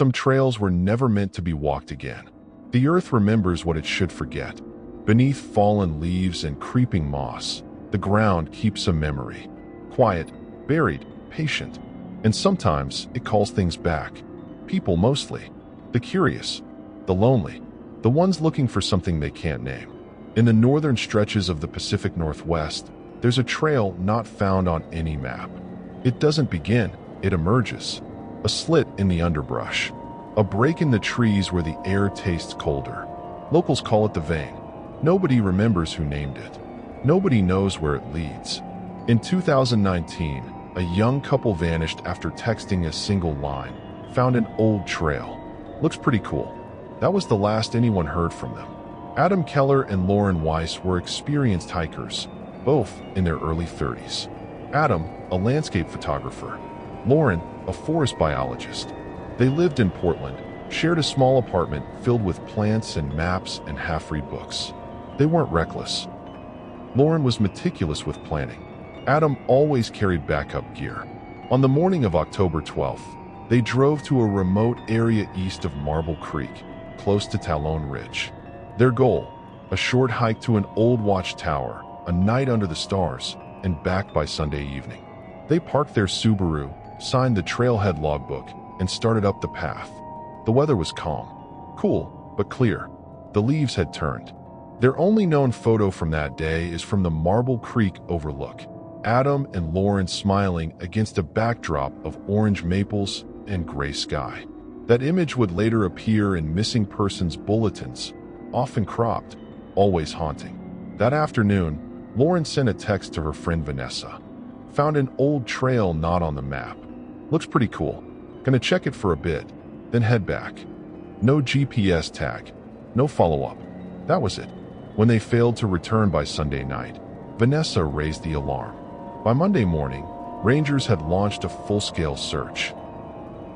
Some trails were never meant to be walked again. The earth remembers what it should forget. Beneath fallen leaves and creeping moss, the ground keeps a memory. Quiet, buried, patient. And sometimes it calls things back. People mostly. The curious, the lonely, the ones looking for something they can't name. In the northern stretches of the Pacific Northwest, there's a trail not found on any map. It doesn't begin, it emerges. A slit in the underbrush. A break in the trees where the air tastes colder. Locals call it the vein. Nobody remembers who named it. Nobody knows where it leads. In 2019, a young couple vanished after texting a single line. Found an old trail. Looks pretty cool. That was the last anyone heard from them. Adam Keller and Lauren Weiss were experienced hikers, both in their early 30s. Adam, a landscape photographer. Lauren, a forest biologist. They lived in Portland, shared a small apartment filled with plants and maps and half-read books. They weren't reckless. Lauren was meticulous with planning. Adam always carried backup gear. On the morning of October 12th, they drove to a remote area east of Marble Creek, close to Talon Ridge. Their goal, a short hike to an old watchtower, a night under the stars, and back by Sunday evening. They parked their Subaru, signed the trailhead logbook, and started up the path. The weather was calm. Cool, but clear. The leaves had turned. Their only known photo from that day is from the Marble Creek overlook. Adam and Lauren smiling against a backdrop of orange maples and gray sky. That image would later appear in missing persons bulletins, often cropped, always haunting. That afternoon, Lauren sent a text to her friend Vanessa. Found an old trail not on the map. Looks pretty cool. Gonna check it for a bit, then head back. No GPS tag, no follow-up. That was it. When they failed to return by Sunday night, Vanessa raised the alarm. By Monday morning, rangers had launched a full-scale search.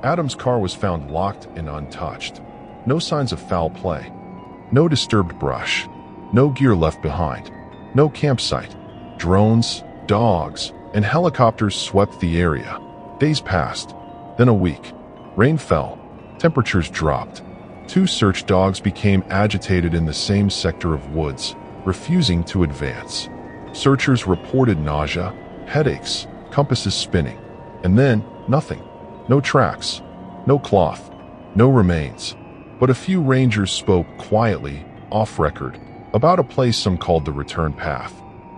Adam's car was found locked and untouched. No signs of foul play. No disturbed brush. No gear left behind. No campsite. Drones, dogs, and helicopters swept the area. Days passed. Then a week. Rain fell. Temperatures dropped. 2 search dogs became agitated in the same sector of woods, refusing to advance. Searchers reported nausea, headaches, compasses spinning. And then, nothing. No tracks. No cloth. No remains. But a few rangers spoke quietly, off record, about a place some called the return path.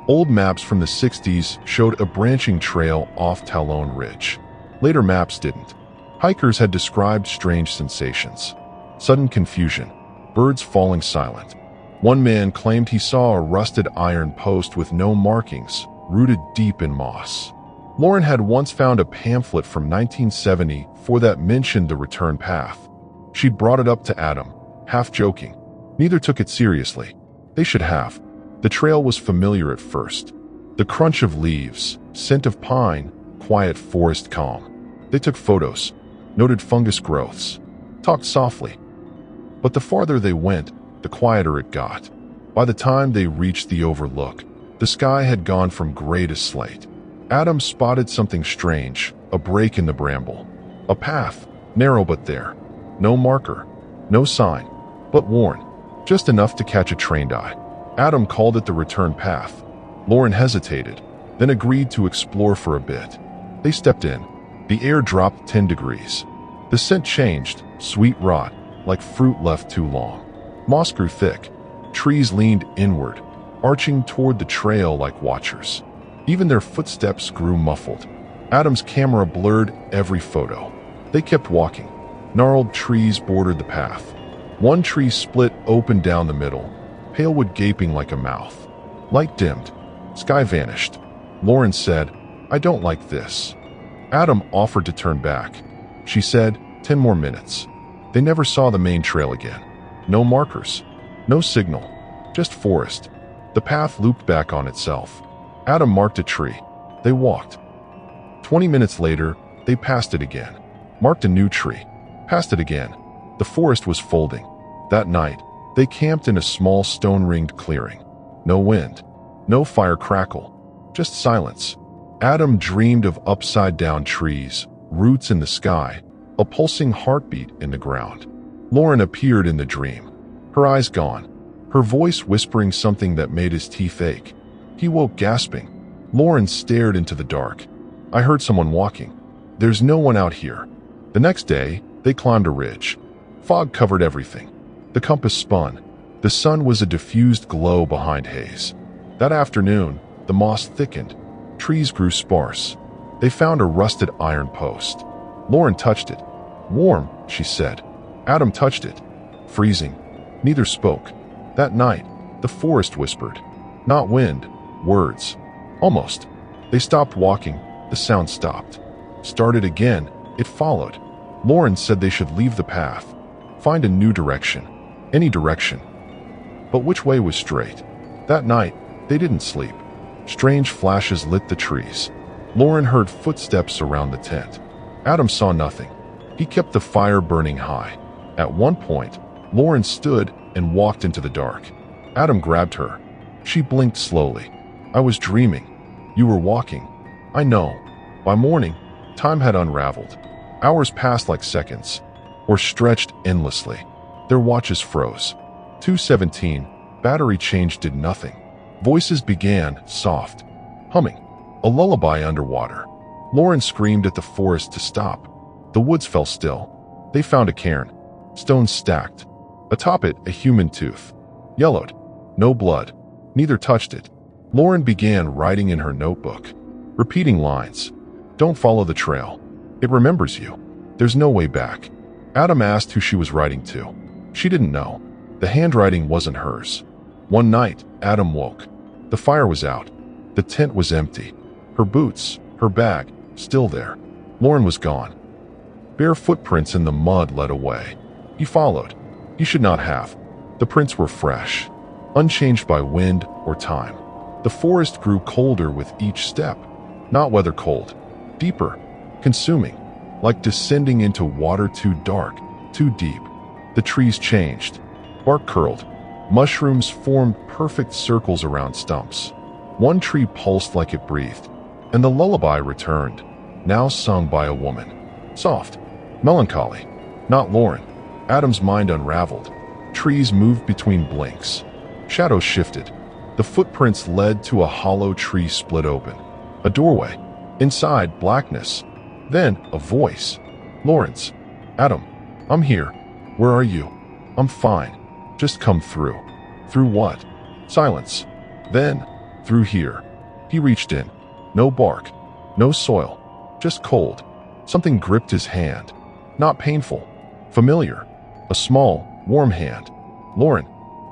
Old maps from the 60s showed a branching trail off Talon Ridge. Later maps didn't. Hikers had described strange sensations. Sudden confusion. Birds falling silent. One man claimed he saw a rusted iron post with no markings, rooted deep in moss. Lauren had once found a pamphlet from 1974 that mentioned the return path. She'd brought it up to Adam, half joking. Neither took it seriously. They should have. The trail was familiar at first. The crunch of leaves, scent of pine, quiet forest calm. They took photos, noted fungus growths, talked softly. But the farther they went, the quieter it got. By the time they reached the overlook, the sky had gone from gray to slate. Adam spotted something strange, a break in the bramble. A path, narrow but there. No marker, no sign, but worn, just enough to catch a trained eye. Adam called it the return path. Lauren hesitated, then agreed to explore for a bit. They stepped in. The air dropped 10 degrees. The scent changed, sweet rot, like fruit left too long. Moss grew thick. Trees leaned inward, arching toward the trail like watchers. Even their footsteps grew muffled. Adam's camera blurred every photo. They kept walking. Gnarled trees bordered the path. One tree split open down the middle, pale wood gaping like a mouth. Light dimmed. Sky vanished. Lauren said, "I don't like this." Adam offered to turn back. She said, 10 more minutes. They never saw the main trail again. No markers. No signal. Just forest. The path looped back on itself. Adam marked a tree. They walked. 20 minutes later, they passed it again. Marked a new tree. Passed it again. The forest was folding. That night, they camped in a small stone-ringed clearing. No wind. No fire crackle. Just silence. Adam dreamed of upside-down trees, roots in the sky, a pulsing heartbeat in the ground. Lauren appeared in the dream, her eyes gone, her voice whispering something that made his teeth ache. He woke gasping. Lauren stared into the dark. "I heard someone walking. There's no one out here." The next day, they climbed a ridge. Fog covered everything. The compass spun. The sun was a diffused glow behind haze. That afternoon, the moss thickened. Trees grew sparse. They found a rusted iron post. Lauren touched it. "Warm," she said. Adam touched it. "Freezing." Neither spoke. That night, the forest whispered. Not wind, words. Almost. They stopped walking. The sound stopped. Started again. It followed. Lauren said they should leave the path. Find a new direction. Any direction. But which way was straight? That night, they didn't sleep. Strange flashes lit the trees. Lauren heard footsteps around the tent. Adam saw nothing. He kept the fire burning high. At one point, Lauren stood and walked into the dark. Adam grabbed her. She blinked slowly. "I was dreaming. You were walking." "I know." By morning, time had unraveled. Hours passed like seconds, or stretched endlessly. Their watches froze. 2:17, battery change did nothing. Voices began, soft, humming, a lullaby underwater. Lauren screamed at the forest to stop. The woods fell still. They found a cairn, stones stacked. Atop it, a human tooth. Yellowed. No blood. Neither touched it. Lauren began writing in her notebook, repeating lines. "Don't follow the trail. It remembers you. There's no way back." Adam asked who she was writing to. She didn't know. The handwriting wasn't hers. One night, Adam woke. The fire was out. The tent was empty. Her boots, her bag, still there. Lauren was gone. Bare footprints in the mud led away. He followed. He should not have. The prints were fresh, unchanged by wind or time. The forest grew colder with each step. Not weather cold. Deeper. Consuming. Like descending into water too dark, too deep. The trees changed. Bark curled. Mushrooms formed perfect circles around stumps. One tree pulsed like it breathed, and the lullaby returned, now sung by a woman. Soft. Melancholy. Not Lauren. Adam's mind unraveled. Trees moved between blinks. Shadows shifted. The footprints led to a hollow tree split open. A doorway. Inside, blackness. Then, a voice. "Lawrence." "Adam. I'm here." "Where are you?" "I'm fine. Just come through." "Through what?" Silence. Then, "Through here." He reached in. No bark. No soil. Just cold. Something gripped his hand. Not painful. Familiar. A small, warm hand. "Lauren."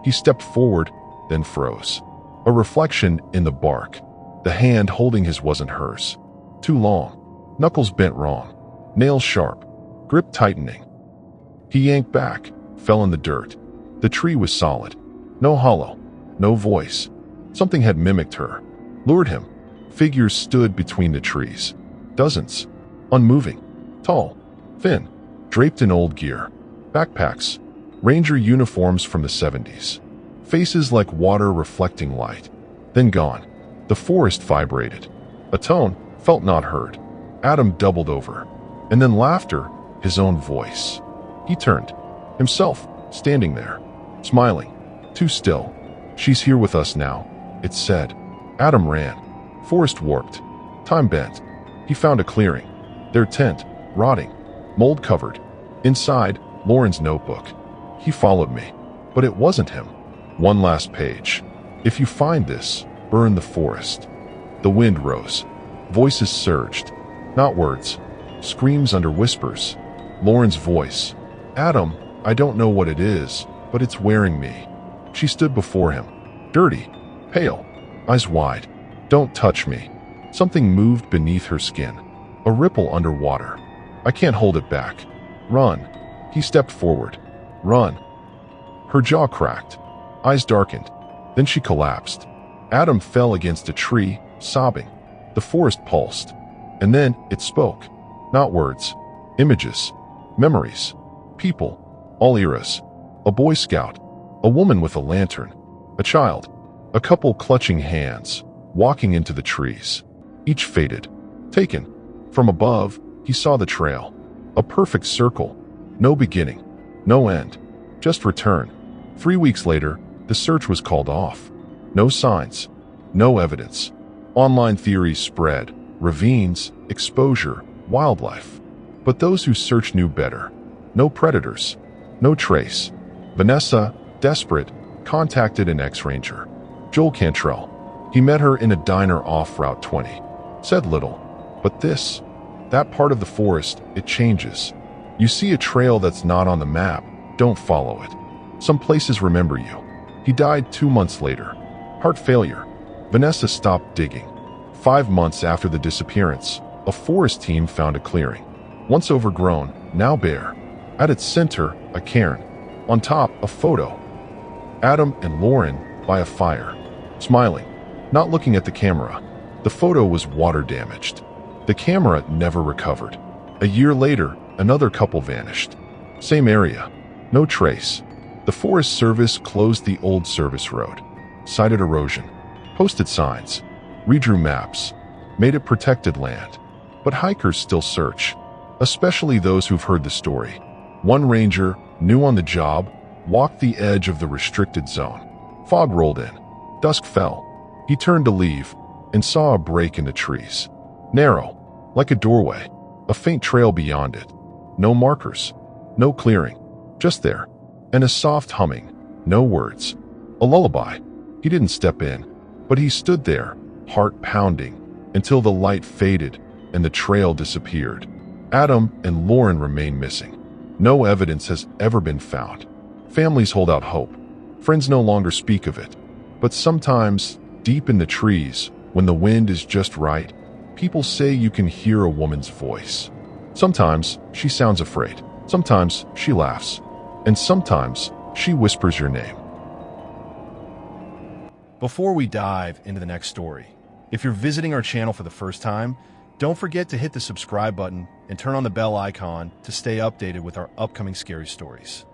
He stepped forward, then froze. A reflection in the bark. The hand holding his wasn't hers. Too long. Knuckles bent wrong. Nails sharp. Grip tightening. He yanked back, fell in the dirt. The tree was solid. No hollow. No voice. Something had mimicked her. Lured him. Figures stood between the trees. Dozens. Unmoving. Tall. Thin. Draped in old gear. Backpacks. Ranger uniforms from the 70s. Faces like water reflecting light. Then gone. The forest vibrated. A tone felt not heard. Adam doubled over. And then laughter, his own voice. He turned. Himself, standing there. Smiling. Too still. "She's here with us now," it said. Adam ran. Forest warped. Time bent. He found a clearing. Their tent, rotting. Mold covered. Inside, Lauren's notebook. He followed me. But it wasn't him. One last page. "If you find this, burn the forest." The wind rose. Voices surged. Not words. Screams under whispers. Lauren's voice. "Adam, I don't know what it is, but it's wearing me." She stood before him. Dirty. Pale. Eyes wide. "Don't touch me." Something moved beneath her skin. A ripple underwater. "I can't hold it back." "Run." He stepped forward. "Run." Her jaw cracked. Eyes darkened. Then she collapsed. Adam fell against a tree, sobbing. The forest pulsed. And then it spoke. Not words. Images. Memories. People. All eras. A Boy Scout. A woman with a lantern. A child. A couple clutching hands, walking into the trees. Each faded. Taken. From above, he saw the trail. A perfect circle. No beginning. No end. Just return. 3 weeks later, the search was called off. No signs. No evidence. Online theories spread. Ravines, exposure, wildlife. But those who searched knew better. No predators. No trace. Vanessa, desperate, contacted an ex-ranger, Joel Cantrell. He met her in a diner off Route 20. Said little. But that part of the forest, it changes. You see a trail that's not on the map, don't follow it. Some places remember you. He died 2 months later. Heart failure. Vanessa stopped digging. 5 months after the disappearance, a forest team found a clearing. Once overgrown, now bare. At its center, a cairn. On top, a photo. Adam and Lauren by a fire. Smiling, not looking at the camera. The photo was water damaged. The camera never recovered. A year later, another couple vanished. Same area. No trace. The Forest Service closed the old service road. Cited erosion. Posted signs. Redrew maps. Made it protected land. But hikers still search. Especially those who've heard the story. One ranger, new on the job, walked the edge of the restricted zone. Fog rolled in. Dusk fell. He turned to leave and saw a break in the trees. Narrow, like a doorway. A faint trail beyond it. No markers. No clearing. Just there. And a soft humming. No words. A lullaby. He didn't step in, but he stood there, heart pounding, until the light faded and the trail disappeared. Adam and Lauren remain missing. No evidence has ever been found. Families hold out hope. Friends no longer speak of it. But sometimes, deep in the trees, when the wind is just right, people say you can hear a woman's voice. Sometimes she sounds afraid. Sometimes she laughs. And sometimes she whispers your name. Before we dive into the next story, if you're visiting our channel for the first time, don't forget to hit the subscribe button and turn on the bell icon to stay updated with our upcoming scary stories.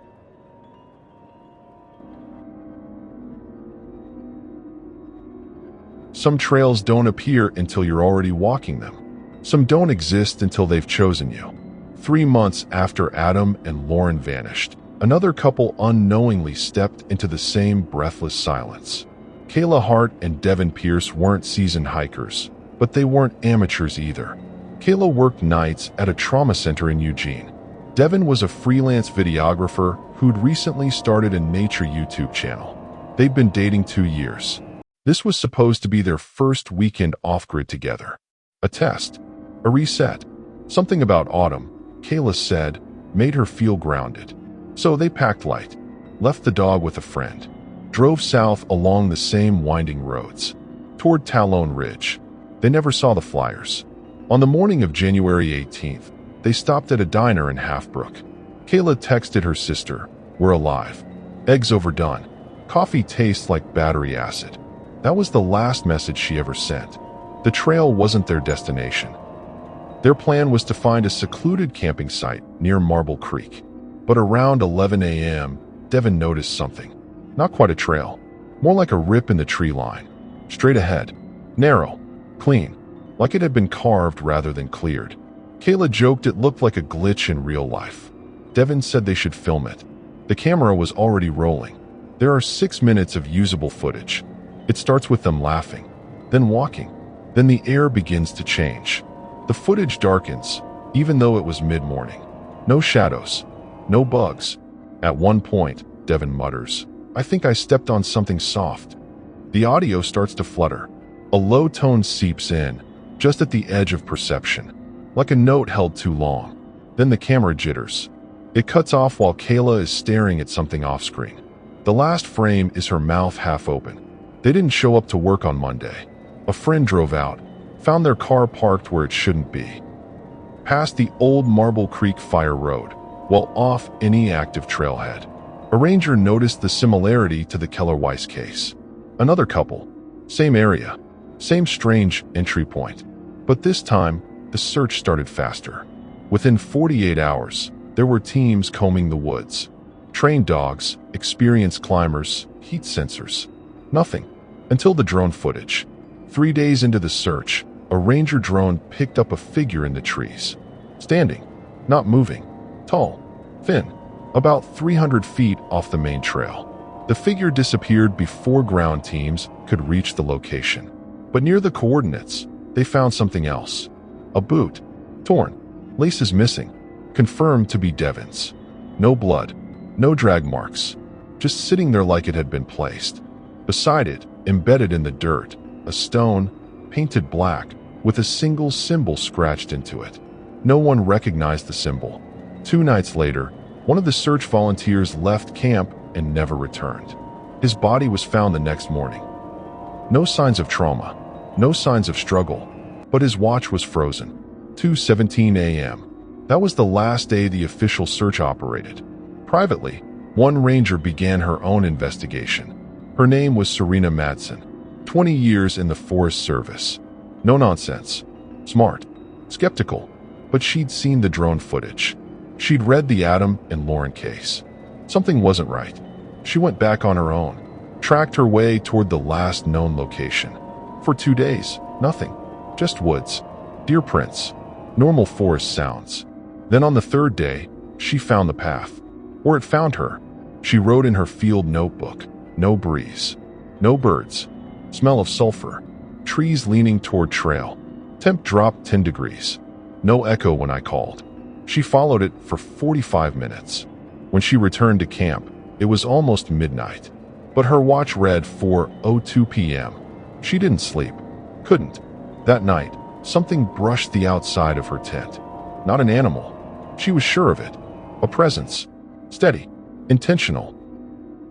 Some trails don't appear until you're already walking them. Some don't exist until they've chosen you. 3 months after Adam and Lauren vanished, another couple unknowingly stepped into the same breathless silence. Kayla Hart and Devin Pierce weren't seasoned hikers, but they weren't amateurs either. Kayla worked nights at a trauma center in Eugene. Devin was a freelance videographer who'd recently started a nature YouTube channel. They'd been dating 2 years. This was supposed to be their first weekend off-grid together. A test. A reset. Something about autumn, Kayla said, made her feel grounded. So they packed light, left the dog with a friend, drove south along the same winding roads, toward Talon Ridge. They never saw the flyers. On the morning of January 18th, they stopped at a diner in Halfbrook. Kayla texted her sister, "We're alive. Eggs overdone. Coffee tastes like battery acid." That was the last message she ever sent. The trail wasn't their destination. Their plan was to find a secluded camping site near Marble Creek. But around 11 a.m., Devin noticed something. Not quite a trail. More like a rip in the tree line. Straight ahead. Narrow. Clean. Like it had been carved rather than cleared. Kayla joked it looked like a glitch in real life. Devin said they should film it. The camera was already rolling. There are 6 minutes of usable footage. It starts with them laughing, then walking. Then the air begins to change. The footage darkens, even though it was mid-morning. No shadows. No bugs. At one point, Devin mutters, "I think I stepped on something soft." The audio starts to flutter. A low tone seeps in, just at the edge of perception, like a note held too long. Then the camera jitters. It cuts off while Kayla is staring at something off-screen. The last frame is her mouth half open. They didn't show up to work on Monday. A friend drove out, found their car parked where it shouldn't be. Past the old Marble Creek Fire Road, well off any active trailhead. A ranger noticed the similarity to the Keller Weiss case. Another couple. Same area. Same strange entry point. But this time, the search started faster. Within 48 hours, there were teams combing the woods. Trained dogs, experienced climbers, heat sensors. Nothing. Until the drone footage. 3 days into the search, a ranger drone picked up a figure in the trees. Standing. not moving, tall, thin, about 300 feet off the main trail. The figure disappeared before ground teams could reach the location. But near the coordinates, they found something else. A boot, torn, laces missing, confirmed to be Devin's. No blood, no drag marks, just sitting there like it had been placed. Beside it, embedded in the dirt, a stone, painted black, with a single symbol scratched into it. No one recognized the symbol. 2 nights later, one of the search volunteers left camp and never returned. His body was found the next morning. No signs of trauma, no signs of struggle, but his watch was frozen. 2:17 a.m. That was the last day the official search operated. Privately, one ranger began her own investigation. Her name was Serena Madsen, 20 years in the Forest Service. No nonsense. Smart. Skeptical. But she'd seen the drone footage. She'd read the Adam and Lauren case. Something wasn't right. She went back on her own, tracked her way toward the last known location. For 2 days, nothing. Just woods, deer prints, normal forest sounds. Then on the 3rd day, she found the path. Or it found her. She wrote in her field notebook, no breeze, no birds, smell of sulfur, trees leaning toward trail. Temp dropped 10 degrees. No echo when I called. She followed it for 45 minutes. When she returned to camp, it was almost midnight. But her watch read 4:02 p.m. She didn't sleep. Couldn't. That night, something brushed the outside of her tent. Not an animal. She was sure of it. A presence. Steady. Intentional.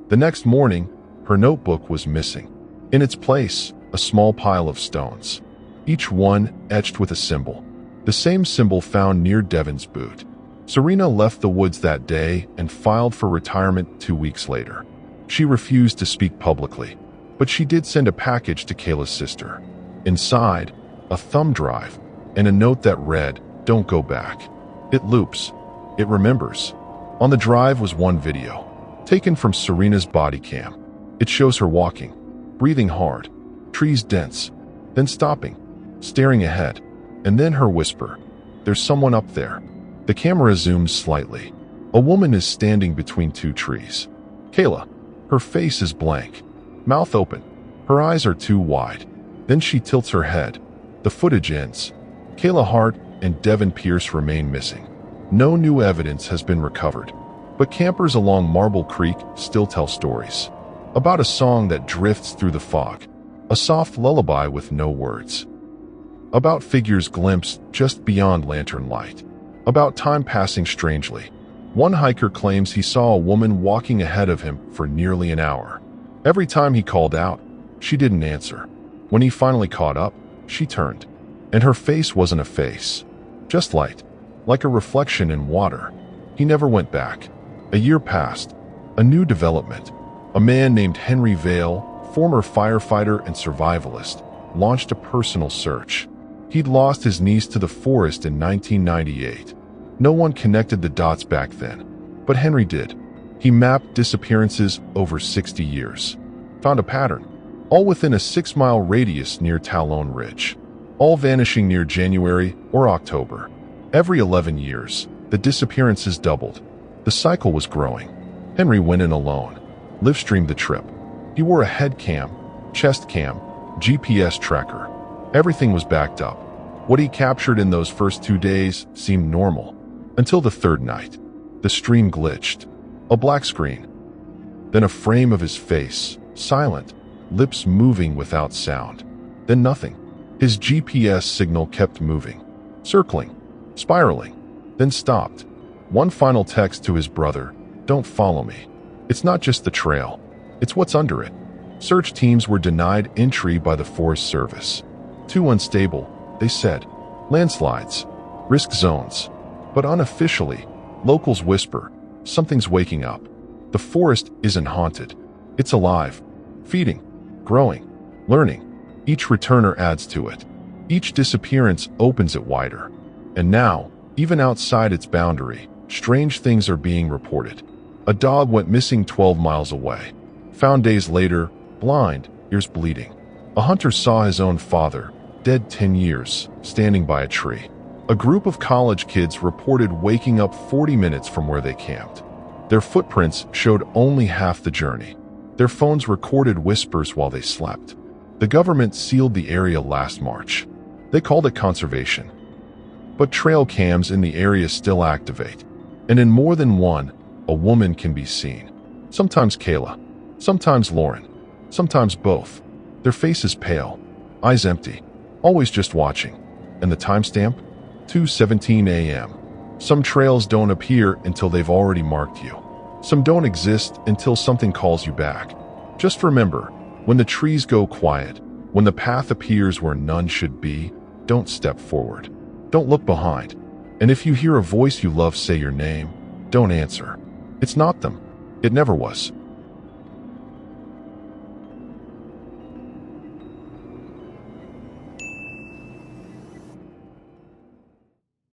The next morning, her notebook was missing. In its place, a small pile of stones. Each one etched with a symbol. The same symbol found near Devin's boot. Serena left the woods that day and filed for retirement 2 weeks later. She refused to speak publicly, but she did send a package to Kayla's sister. Inside, a thumb drive and a note that read, "Don't go back." It loops. It remembers. On the drive was one video, taken from Serena's body cam. It shows her walking, breathing hard, trees dense, then stopping, staring ahead, and then her whisper, "There's someone up there." The camera zooms slightly. A woman is standing between 2 trees. Kayla. Her face is blank, mouth open. Her eyes are too wide. Then she tilts her head. The footage ends. Kayla Hart and Devin Pierce remain missing. No new evidence has been recovered, but campers along Marble Creek still tell stories. About a song that drifts through the fog, a soft lullaby with no words. About figures glimpsed just beyond lantern light. About time passing strangely. One hiker claims he saw a woman walking ahead of him for nearly an hour. Every time he called out, she didn't answer. When he finally caught up, she turned. And her face wasn't a face, just light, like a reflection in water. He never went back. A year passed. A new development. A man named Henry Vale, former firefighter and survivalist, launched a personal search. He'd lost his niece to the forest in 1998. No one connected the dots back then, but Henry did. He mapped disappearances over 60 years. Found a pattern, all within a 6-mile radius near Talon Ridge. All vanishing near January or October. Every 11 years, the disappearances doubled. The cycle was growing. Henry went in alone, live-streamed the trip. He wore a head cam, chest cam, GPS tracker. Everything was backed up. What he captured in those first 2 days seemed normal, until the 3rd night. The stream glitched. A black screen. Then a frame of his face, silent, lips moving without sound. Then nothing. His GPS signal kept moving, circling, spiraling, then stopped. One final text to his brother, "Don't follow me. It's not just the trail. It's what's under it." Search teams were denied entry by the Forest Service. Too unstable, they said. Landslides, risk zones. But unofficially, locals whisper, something's waking up. The forest isn't haunted. It's alive, feeding, growing, learning. Each returner adds to it. Each disappearance opens it wider. And now, even outside its boundary, strange things are being reported. A dog went missing 12 miles away. Found days later, blind, ears bleeding. A hunter saw his own father, dead 10 years, standing by a tree. A group of college kids reported waking up 40 minutes from where they camped. Their footprints showed only half the journey. Their phones recorded whispers while they slept. The government sealed the area last March. They called it conservation. But trail cams in the area still activate. And in more than one, a woman can be seen. Sometimes Kayla, sometimes Lauren, sometimes both. Their face is pale, eyes empty, always just watching. And the timestamp? 2:17 a.m. Some trails don't appear until they've already marked you. Some don't exist until something calls you back. Just remember, when the trees go quiet, when the path appears where none should be, don't step forward. Don't look behind. And if you hear a voice you love say your name, don't answer. It's not them. It never was.